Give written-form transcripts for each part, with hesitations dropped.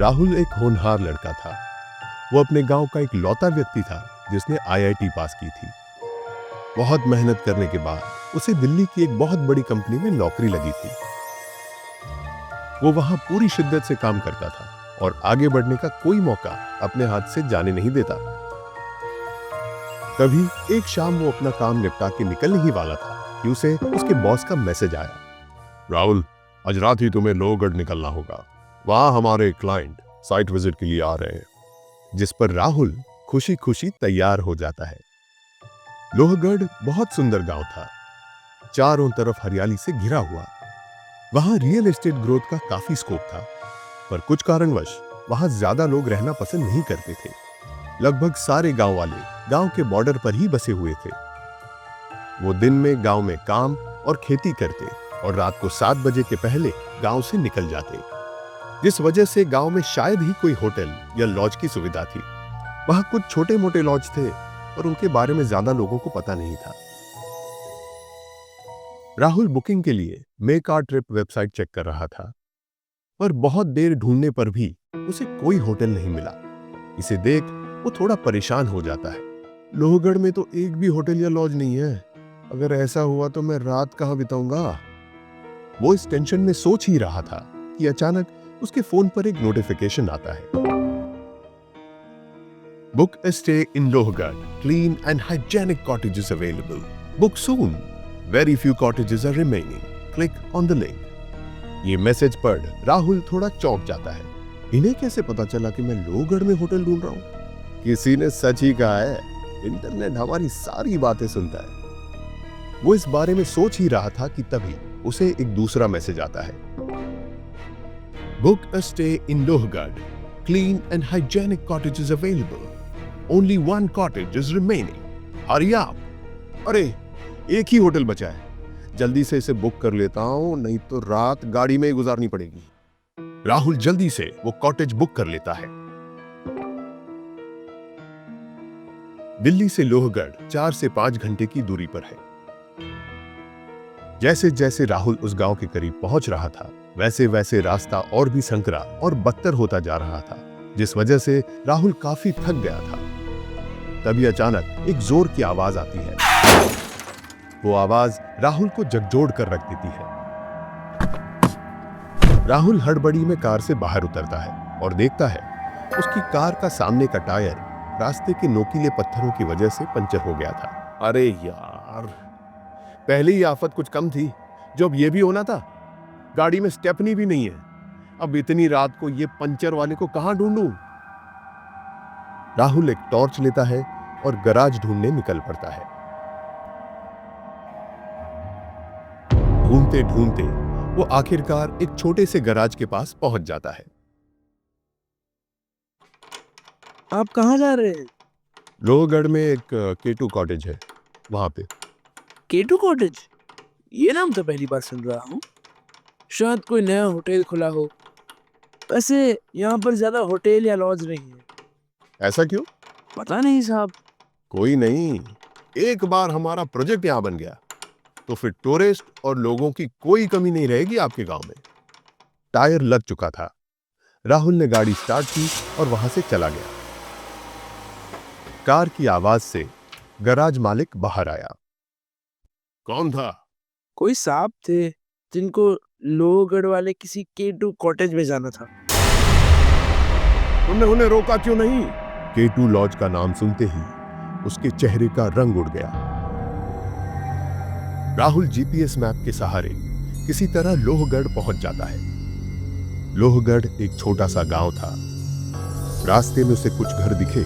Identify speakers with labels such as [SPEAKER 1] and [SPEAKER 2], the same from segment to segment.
[SPEAKER 1] राहुल एक होनहार लड़का था। वो अपने गांव का एक लौता व्यक्ति था जिसने आईआईटी पास की थी। बहुत मेहनत करने के बाद उसे दिल्ली की एक बहुत बड़ी कंपनी में नौकरी लगी थी। वो वहां पूरी शिद्दत से काम करता था और आगे बढ़ने का कोई मौका अपने हाथ से जाने नहीं देता। तभी एक शाम वो अपना काम निपटा के निकलने ही वाला था कि उसे उसके बॉस का मैसेज आया। राहुल, आज रात ही तुम्हें लोहगढ़ निकलना होगा। वहां हमारे क्लाइंट साइट विजिट के लिए आ रहे हैं। जिस पर राहुल खुशी खुशी तैयार हो जाता है। लोहगढ़ बहुत सुंदर गांव था, चारों तरफ हरियाली से घिरा हुआ। वहां रियल एस्टेट ग्रोथ का काफी स्कोप था, पर कुछ कारणवश वहां ज्यादा लोग रहना पसंद नहीं करते थे। लगभग सारे गांव वाले गांव के बॉर्डर पर ही बसे हुए थे। वो दिन में गांव में काम और खेती करते और रात को 7 बजे के पहले गांव से निकल जाते, जिस वजह से गांव में शायद ही कोई होटल या लॉज की सुविधा थी। वहां कुछ छोटे मोटे लॉज थे और उनके बारे में ज्यादा लोगों को पता नहीं था। राहुल बुकिंग के लिए make our trip website check कर रहा था, पर बहुत देर ढूंढने पर भी उसे कोई होटल नहीं मिला। इसे देख वो थोड़ा परेशान हो जाता है। लोहगढ़ में तो एक भी होटल या लॉज नहीं है। अगर ऐसा हुआ तो मैं रात कहां बिताऊंगा? वो इस टेंशन में सोच ही रहा था कि अचानक उसके फोन पर एक नोटिफिकेशन आता है। Book a stay in Lohgarh, clean and hygienic cottages available, book soon, very few cottages are remaining, click on the link. ये मैसेज पढ़ राहुल थोड़ा चौंक जाता है। इन्हें कैसे पता चला कि मैं लोहगढ़ में होटल ढूंढ रहा हूं? किसी ने सच ही कहा है, इंटरनेट हमारी सारी बातें सुनता है। वो इस बारे में सोच ही रहा था कि तभी उसे एक दूसरा मैसेज आता है। Book a stay in Lohgarh, clean and hygienic cottages available, only one cottage is remaining, hurry up. अरे, एक ही होटल बचा है, जल्दी से इसे बुक कर लेता हूं, नहीं तो रात गाड़ी में ही गुजारनी पड़ेगी। राहुल जल्दी से वो कॉटेज बुक कर लेता है। दिल्ली से लोहगढ़ 4 से 5 घंटे की दूरी पर है। जैसे जैसे राहुल उस गांव के करीब पहुंच रहा था, वैसे वैसे रास्ता और भी संकरा और बदतर होता जा रहा था, जिस वजह से राहुल काफी थक गया था। तभी अचानक एक जोर की आवाज आती है। वो आवाज राहुल को झकझोर कर रख देती है। राहुल हड़बड़ी में कार से बाहर उतरता है और देखता है उसकी कार का सामने का टायर रास्ते के नोकीले पत्थरों की वजह से पंचर हो गया था। अरे यार, पहले ही आफत कुछ कम थी, जो अब ये भी होना था। गाड़ी में स्टेपनी भी नहीं है। अब इतनी रात को ये पंचर वाले को कहां ढूंढूं? राहुल एक टॉर्च लेता है और गराज ढूंढने निकल पड़ता है। ढूंढते ढूंढते वो आखिरकार एक छोटे से गराज के पास पहुंच जाता है।
[SPEAKER 2] आप कहाँ जा रहे हैं?
[SPEAKER 1] लोहगढ़ में एक केटू कॉटेज है, वहां पे।
[SPEAKER 2] केटू कॉटेज? ये नाम तो पहली बार सुन रहा हूँ। शायद कोई नया होटल खुला हो। वैसे यहाँ पर ज्यादा होटल या लॉज नहीं है।
[SPEAKER 1] ऐसा क्यों?
[SPEAKER 2] पता नहीं साहब।
[SPEAKER 1] कोई नहीं, एक बार हमारा प्रोजेक्ट यहां बन गया तो फिर टूरिस्ट और लोगों की कोई कमी नहीं रहेगी आपके गांव में। टायर लग चुका था। राहुल ने गाड़ी स्टार्ट की और वहां से चला गया। कार की आवाज से गराज मालिक बाहर आया। कौन था?
[SPEAKER 2] कोई साहब थे जिनको लोहगढ़ वाले किसी केटू कॉटेज में जाना था।
[SPEAKER 1] तुमने उन्हें रोका क्यों नहीं? केटू लॉज का नाम सुनते ही उसके चेहरे का रंग उड़ गया। राहुल जीपीएस मैप के सहारे किसी तरह लोहगढ़ पहुंच जाता है। लोहगढ़ एक छोटा सा गांव था। रास्ते में उसे कुछ घर दिखे,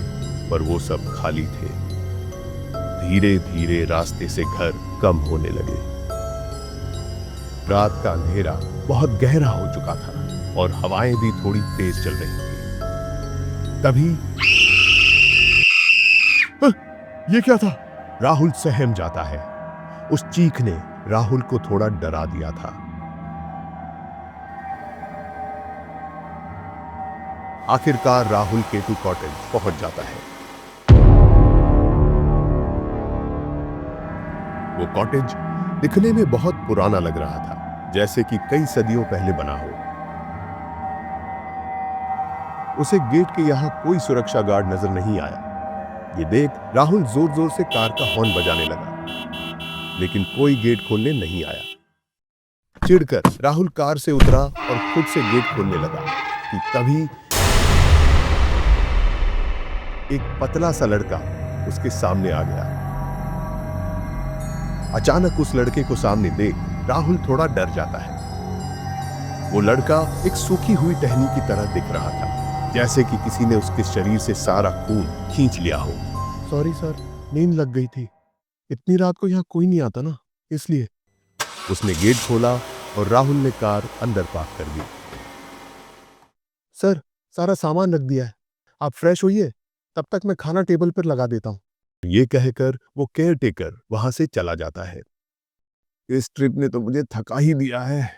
[SPEAKER 1] पर वो सब खाली थे। धीरे धीरे रास्ते से घर कम होने लगे। रात का अंधेरा बहुत गहरा हो चुका था और हवाएं भी थोड़ी तेज चल रही थी। तभी ये क्या था? राहुल सहम जाता है। उस चीख ने राहुल को थोड़ा डरा दिया था। आखिरकार राहुल केटू कॉटेज पहुंच जाता है। वो कॉटेज दिखने में बहुत पुराना लग रहा था, जैसे कि कई सदियों पहले बना हो। उसे गेट के यहाँ कोई सुरक्षा गार्ड नजर नहीं आया। ये देख राहुल जोर जोर से कार का हॉर्न बजाने लगा, लेकिन कोई गेट खोलने नहीं आया। चिढ़कर राहुल कार से उतरा और खुद से गेट खोलने लगा कि तभी एक पतला सा लड़का उसके सामने आ गया। अचानक उस लड़के को सामने देख राहुल थोड़ा डर जाता है। वो लड़का एक सूखी हुई टहनी की तरह दिख रहा था, जैसे कि किसी ने उसके शरीर से सारा खून खींच लिया हो। सॉरी सर, नींद लग गई थी। इतनी रात को यहाँ कोई नहीं आता ना, इसलिए। उसने गेट खोला और राहुल ने कार अंदर पार्क कर दी। सर, सारा सामान रख दिया है, आप फ्रेश होइए, तब तक मैं खाना टेबल पर लगा देता हूं। ये कहकर वो केयर टेकर वहां से चला जाता है। इस ट्रिप ने तो मुझे थका ही दिया है,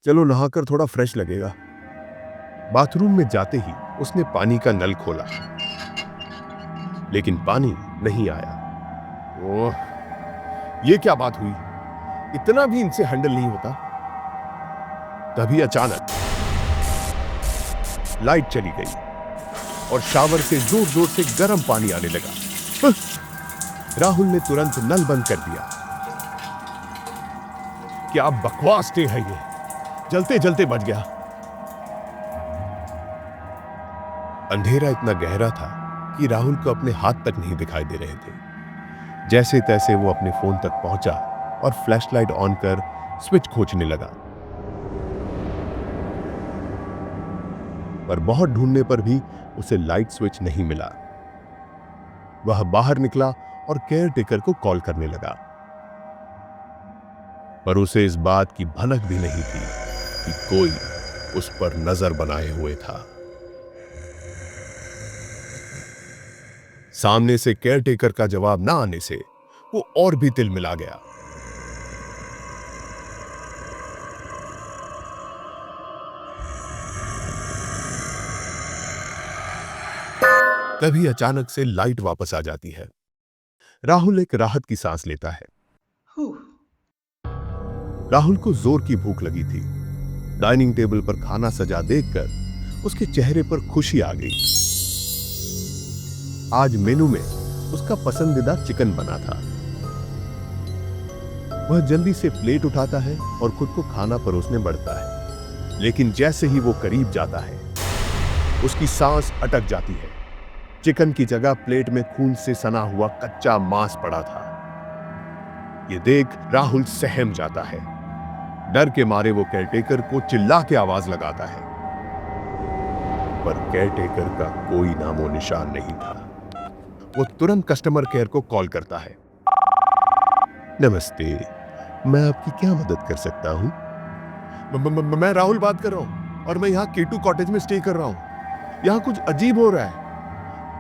[SPEAKER 1] चलो नहाकर थोड़ा फ्रेश लगेगा। बाथरूम में जाते ही उसने पानी का नल खोला, लेकिन पानी नहीं आया। ओह, ये क्या बात हुई? इतना भी इनसे हैंडल नहीं होता। तभी अचानक लाइट चली गई और शावर से जोर जोर से गर्म पानी आने लगा। राहुल ने तुरंत नल बंद कर दिया। क्या बकवास डे है ये, जलते जलते बच गया। अंधेरा इतना गहरा था कि राहुल को अपने हाथ तक नहीं दिखाई दे रहे थे। जैसे तैसे वो अपने फोन तक पहुंचा और फ्लैशलाइट ऑन कर स्विच खोजने लगा, पर बहुत ढूंढने पर भी उसे लाइट स्विच नहीं मिला। वह बाहर निकला और केयर टेकर को कॉल करने लगा, पर उसे इस बात की भनक भी नहीं थी कि कोई उस पर नजर बनाए हुए था। सामने से केयर टेकर का जवाब ना आने से वो और भी तिलमिला गया। तभी अचानक से लाइट वापस आ जाती है। राहुल एक राहत की सांस लेता है। राहुल को जोर की भूख लगी थी। डाइनिंग टेबल पर खाना सजा देखकर उसके चेहरे पर खुशी आ गई। आज मेनू में उसका पसंदीदा चिकन बना था। वह जल्दी से प्लेट उठाता है और खुद को खाना परोसने बढ़ता है, लेकिन जैसे ही वो करीब जाता है उसकी सांस अटक जाती है। चिकन की जगह प्लेट में खून से सना हुआ कच्चा मांस पड़ा था। ये देख राहुल सहम जाता है। डर के मारे वो केयरटेकर को चिल्ला के आवाज लगाता है, पर केयरटेकर का कोई नामो निशान नहीं था। वो तुरंत कस्टमर केयर को कॉल करता है। नमस्ते, मैं आपकी क्या मदद कर सकता हूं? मैं राहुल बात कर रहा हूं और मैं यहाँ K2 कॉटेज में स्टे कर रहा हूं। यहाँ कुछ अजीब हो रहा है,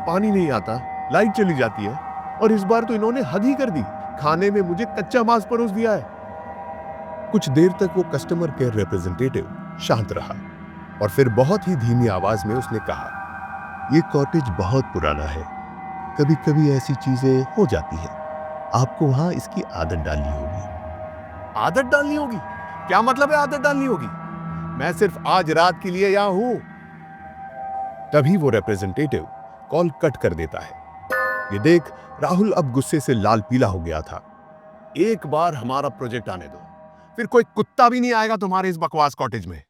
[SPEAKER 1] पानी नहीं आता, लाइट चली जाती है और इस बार तो इन्होंने हद ही कर दी। खाने में मुझे कच्चा मांस परोस दिया है। कुछ देर तक वो कस्टमर केयर रिप्रेजेंटेटिव शांत रहा और फिर बहुत ही धीमी आवाज में उसने कहा, ये कॉटेज बहुत पुराना है, कभी कभी ऐसी चीजें हो जाती हैं। आपको वहां इसकी आदत डालनी होगी। आदत डालनी होगी? क्या मतलब है आदत डालनी होगी? मैं सिर्फ आज रात के लिए यहां हूं। तभी वो रिप्रेजेंटेटिव कॉल कट कर देता है। ये देख राहुल अब गुस्से से लाल पीला हो गया था। एक बार हमारा प्रोजेक्ट आने दो, फिर कोई कुत्ता भी नहीं आएगा तुम्हारे इस बकवास कॉटेज में।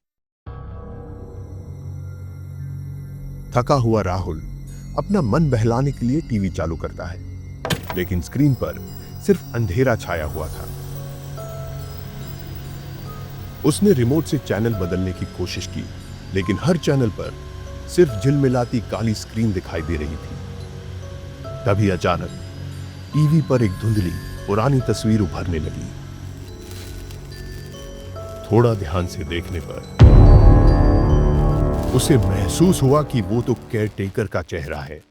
[SPEAKER 1] थका हुआ राहुल अपना मन बहलाने के लिए टीवी चालू करता है, लेकिन स्क्रीन पर सिर्फ अंधेरा छाया हुआ था। उसने रिमोट से चैनल बदलने की कोशिश की, लेकिन हर चैनल पर सिर्फ झिलमिलाती काली स्क्रीन दिखाई दे रही थी। तभी अचानक टीवी पर एक धुंधली पुरानी तस्वीर उभरने लगी। थोड़ा ध्यान से देखने पर उसे महसूस हुआ कि वो तो केयरटेकर का चेहरा है,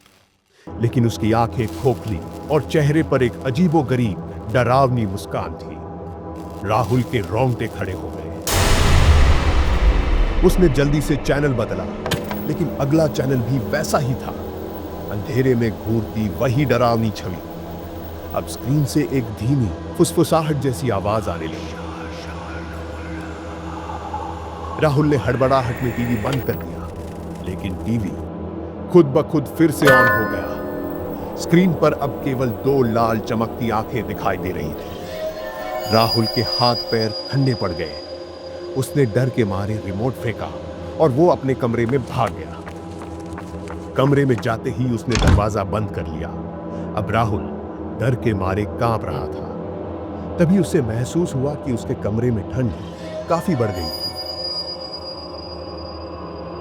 [SPEAKER 1] लेकिन उसकी आंखें खोखली और चेहरे पर एक अजीबोगरीब डरावनी मुस्कान थी। राहुल के रोंगटे खड़े हो गए। उसने जल्दी से चैनल बदला, लेकिन अगला चैनल भी वैसा ही था। अंधेरे में घूरती वही डरावनी छवि। अब स्क्रीन से एक धीमी फुसफुसाहट जैसी आवाज आने लगी। राहुल ने हड़बड़ाहट में टीवी बंद कर दिया, लेकिन टीवी खुद ब खुद फिर से ऑन हो गया। स्क्रीन पर अब केवल 2 लाल चमकती आंखें दिखाई दे रही थी। राहुल के हाथ पैर ठंडे पड़ गए। उसने डर के मारे रिमोट फेंका और वो अपने कमरे में भाग गया। कमरे में जाते ही उसने दरवाजा बंद कर लिया। अब राहुल डर के मारे कांप रहा था। तभी उसे महसूस हुआ कि उसके कमरे में ठंड काफी बढ़ गई थी।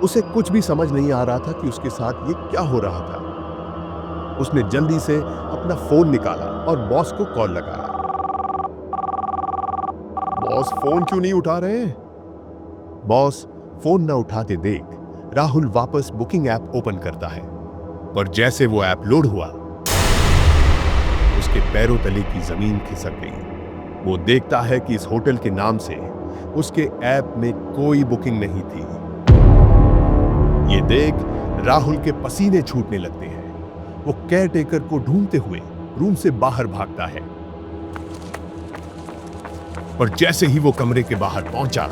[SPEAKER 1] उसे कुछ भी समझ नहीं आ रहा था कि उसके साथ ये क्या हो रहा था। उसने जल्दी से अपना फोन निकाला और बॉस को कॉल लगाया। बॉस फोन क्यों नहीं उठा रहे? बॉस फोन न उठाते देख राहुल वापस बुकिंग ऐप ओपन करता है, पर जैसे वो ऐप लोड हुआ उसके पैरों तले की जमीन खिसक गई। वो देखता है कि इस होटल के नाम से उसके ऐप में कोई बुकिंग नहीं थी। ये देख राहुल के पसीने छूटने लगते हैं। वो केयरटेकर को ढूंढते हुए रूम से बाहर भागता है, पर जैसे ही वो कमरे के बाहर पहुंचा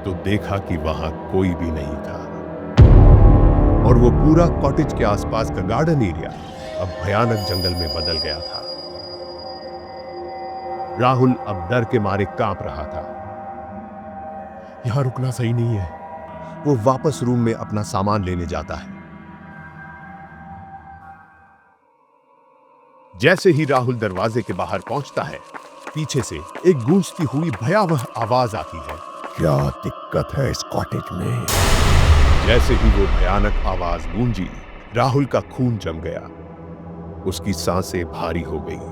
[SPEAKER 1] तो देखा कि वहां कोई भी नहीं था और वो पूरा कॉटेज के आसपास का गार्डन एरिया अब भयानक जंगल में बदल गया था। राहुल अब डर के मारे कांप रहा था। यहां रुकना सही नहीं है। वो वापस रूम में अपना सामान लेने जाता है। जैसे ही राहुल दरवाजे के बाहर पहुंचता है, पीछे से एक गूंजती हुई भयावह आवाज आती है। क्या दिक्कत है इस कॉटेज में? जैसे ही वो भयानक आवाज गूंजी, राहुल का खून जम गया। उसकी सांसें भारी हो गई,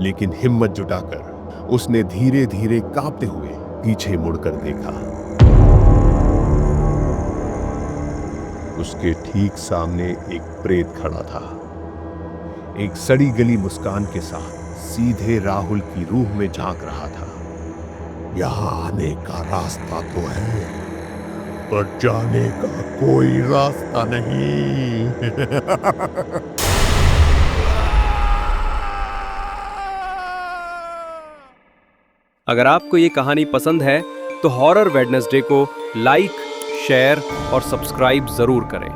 [SPEAKER 1] लेकिन हिम्मत जुटाकर उसने धीरे धीरे कांपते हुए पीछे मुड़कर देखा। उसके ठीक सामने एक प्रेत खड़ा था, एक सड़ी गली मुस्कान के साथ सीधे राहुल की रूह में झांक रहा था। यहां आने का रास्ता तो है, पर जाने का कोई रास्ता नहीं।
[SPEAKER 3] अगर आपको ये कहानी पसंद है तो हॉरर वेडनेसडे को लाइक, शेयर और सब्सक्राइब जरूर करें।